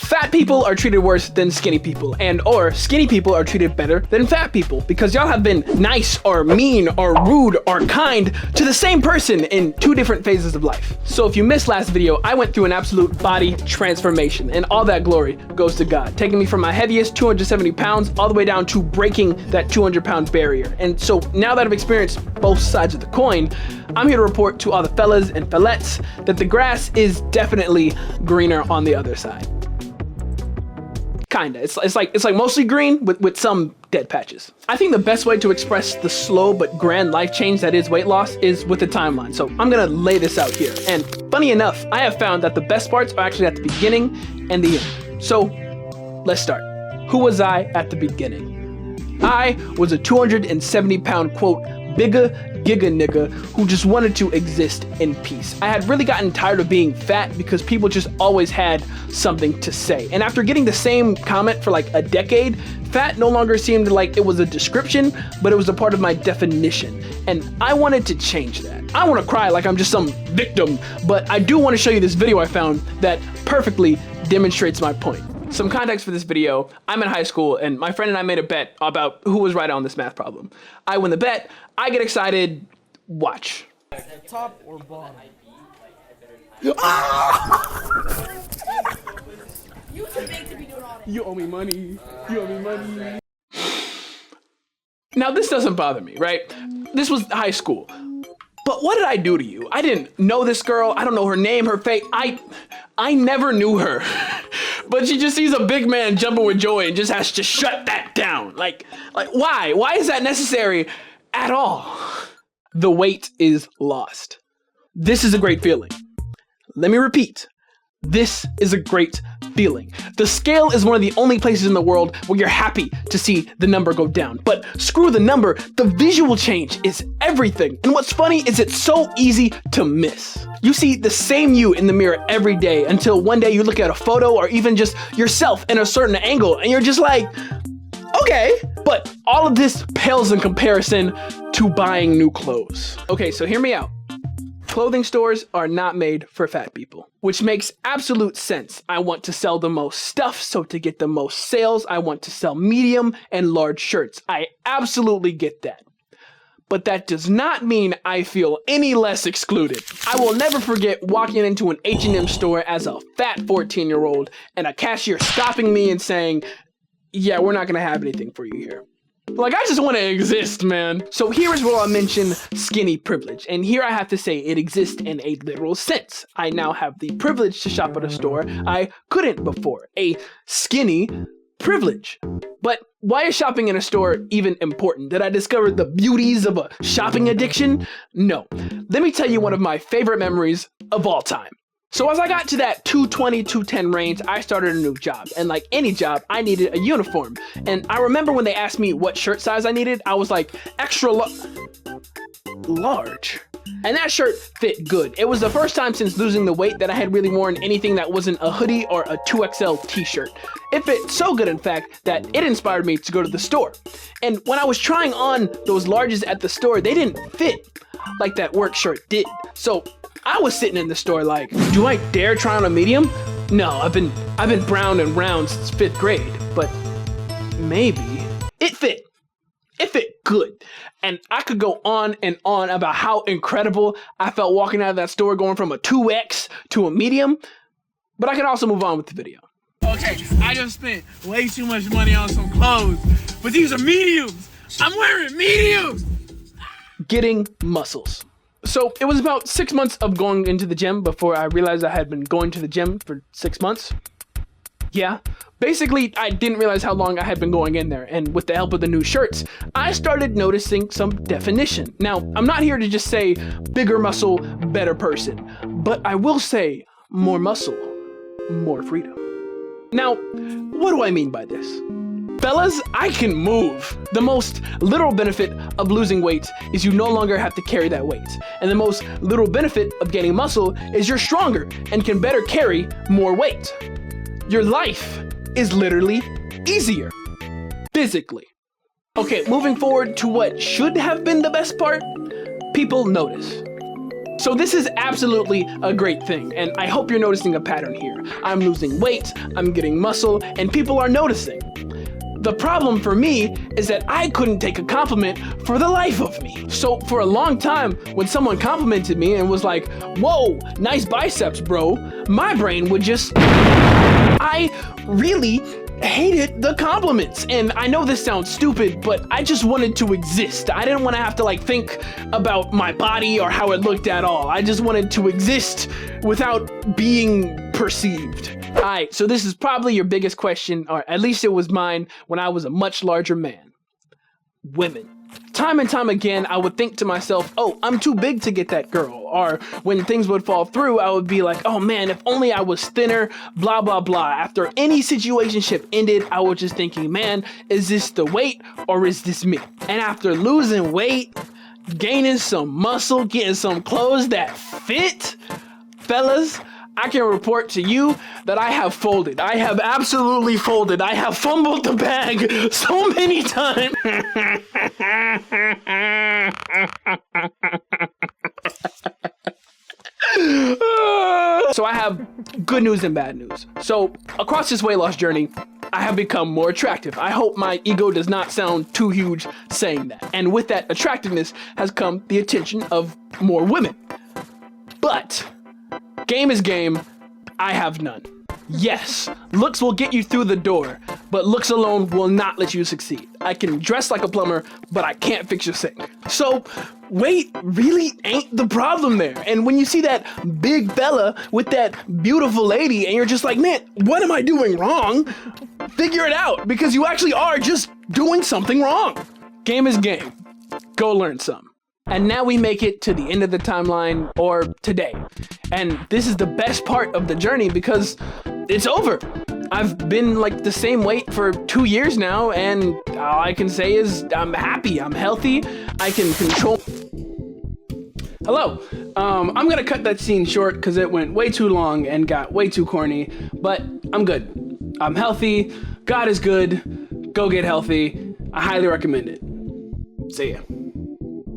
fat people are treated worse than skinny people, and or skinny people are treated better than fat people, because y'all have been nice or mean or rude or kind to the same person in 2 different phases of life. So if you missed last video, I went through an absolute body transformation, and all that glory goes to God, taking me from my heaviest 270 pounds all the way down to breaking that 200-pound barrier. And so now that I've experienced both sides of the coin, I'm here to report to all the fellas and fellettes that the grass is definitely greener on the other side. Kinda. It's like mostly green with some dead patches. I think the best way to express the slow but grand life change that is weight loss is with a timeline. So I'm gonna lay this out here. And funny enough, I have found that the best parts are actually at the beginning and the end. So let's start. Who was I at the beginning? I was a 270-pound, quote, bigger giga nigga who just wanted to exist in peace. I had really gotten tired of being fat because people just always had something to say. And after getting the same comment for like a decade, fat no longer seemed like it was a description, but it was a part of my definition. And I wanted to change that. I want to cry like I'm just some victim, but I do want to show you this video I found that perfectly demonstrates my point. Some context for this video: I'm in high school and my friend and I made a bet about who was right on this math problem. I win the bet, I get excited, watch. Top or bottom? You too big to be doing all that. You owe me money, you owe me money. Now this doesn't bother me, right? This was high school. But what did I do to you? I didn't know this girl, I don't know her name, her face, I never knew her. But she just sees a big man jumping with joy and just has to shut that down. Like why? Why is that necessary at all? The weight is lost. This is a great feeling. Let me repeat. This is a great feeling. The scale is one of the only places in the world where you're happy to see the number go down. But screw the number, the visual change is everything. And what's funny is it's so easy to miss. You see the same you in the mirror every day until one day you look at a photo or even just yourself in a certain angle and you're just like, okay. But all of this pales in comparison to buying new clothes. Okay, so hear me out. Clothing stores are not made for fat people, which makes absolute sense. I want to sell the most stuff, so to get the most sales, I want to sell medium and large shirts. I absolutely get that. But that does not mean I feel any less excluded. I will never forget walking into an H&M store as a fat 14-year-old and a cashier stopping me and saying, yeah, we're not gonna have anything for you here. Like, I just want to exist, man. So here is where I'll mention skinny privilege. And here I have to say it exists in a literal sense. I now have the privilege to shop at a store I couldn't before. A skinny privilege. But why is shopping in a store even important? Did I discover the beauties of a shopping addiction? No. Let me tell you one of my favorite memories of all time. So as I got to that 220, 210 range, I started a new job. And like any job, I needed a uniform. And I remember when they asked me what shirt size I needed, I was like, extra large. And that shirt fit good. It was the first time since losing the weight that I had really worn anything that wasn't a hoodie or a 2XL t-shirt. It fit so good, in fact, that it inspired me to go to the store. And when I was trying on those larges at the store, they didn't fit like that work shirt did. So I was sitting in the store like, do I dare try on a medium? No, I've been brown and round since 5th grade, but maybe. It fit. It fit good. And I could go on and on about how incredible I felt walking out of that store going from a 2X to a medium, but I can also move on with the video. Okay, I just spent way too much money on some clothes, but these are mediums. I'm wearing mediums. Getting muscles. So it was about 6 months of going into the gym before I realized I had been going to the gym for 6 months. Yeah, basically I didn't realize how long I had been going in there, and with the help of the new shirts, I started noticing some definition. Now, I'm not here to just say bigger muscle, better person, but I will say more muscle, more freedom. Now, what do I mean by this? Fellas, I can move. The most literal benefit of losing weight is you no longer have to carry that weight. And the most literal benefit of gaining muscle is you're stronger and can better carry more weight. Your life is literally easier, physically. Okay, moving forward to what should have been the best part, people notice. So this is absolutely a great thing, and I hope you're noticing a pattern here. I'm losing weight, I'm getting muscle, and people are noticing. The problem for me is that I couldn't take a compliment for the life of me. So for a long time, when someone complimented me and was like, whoa, nice biceps, bro, my brain would just... I really hated the compliments. And I know this sounds stupid, but I just wanted to exist. I didn't want to have to like think about my body or how it looked at all. I just wanted to exist without being perceived. All right, so this is probably your biggest question, or at least it was mine when I was a much larger man. Women. Time and time again, I would think to myself, oh, I'm too big to get that girl. Or when things would fall through, I would be like, oh man, if only I was thinner, blah, blah, blah. After any situationship ended, I was just thinking, man, is this the weight or is this me? And after losing weight, gaining some muscle, getting some clothes that fit, fellas, I can report to you that I have folded. I have absolutely folded. I have fumbled the bag so many times. So I have good news and bad news. So across this weight loss journey, I have become more attractive. I hope my ego does not sound too huge saying that. And with that attractiveness has come the attention of more women. But game is game, I have none. Yes, looks will get you through the door, but looks alone will not let you succeed. I can dress like a plumber, but I can't fix your sink. So weight really ain't the problem there. And when you see that big fella with that beautiful lady and you're just like, man, what am I doing wrong? Figure it out, because you actually are just doing something wrong. Game is game. Go learn some. And now we make it to the end of the timeline, or today. And this is the best part of the journey because it's over. I've been like the same weight for 2 years now, and all I can say is I'm happy, I'm healthy, I can control. Hello. I'm gonna cut that scene short because it went way too long and got way too corny, but I'm good. I'm healthy, God is good, go get healthy, I highly recommend it. See ya.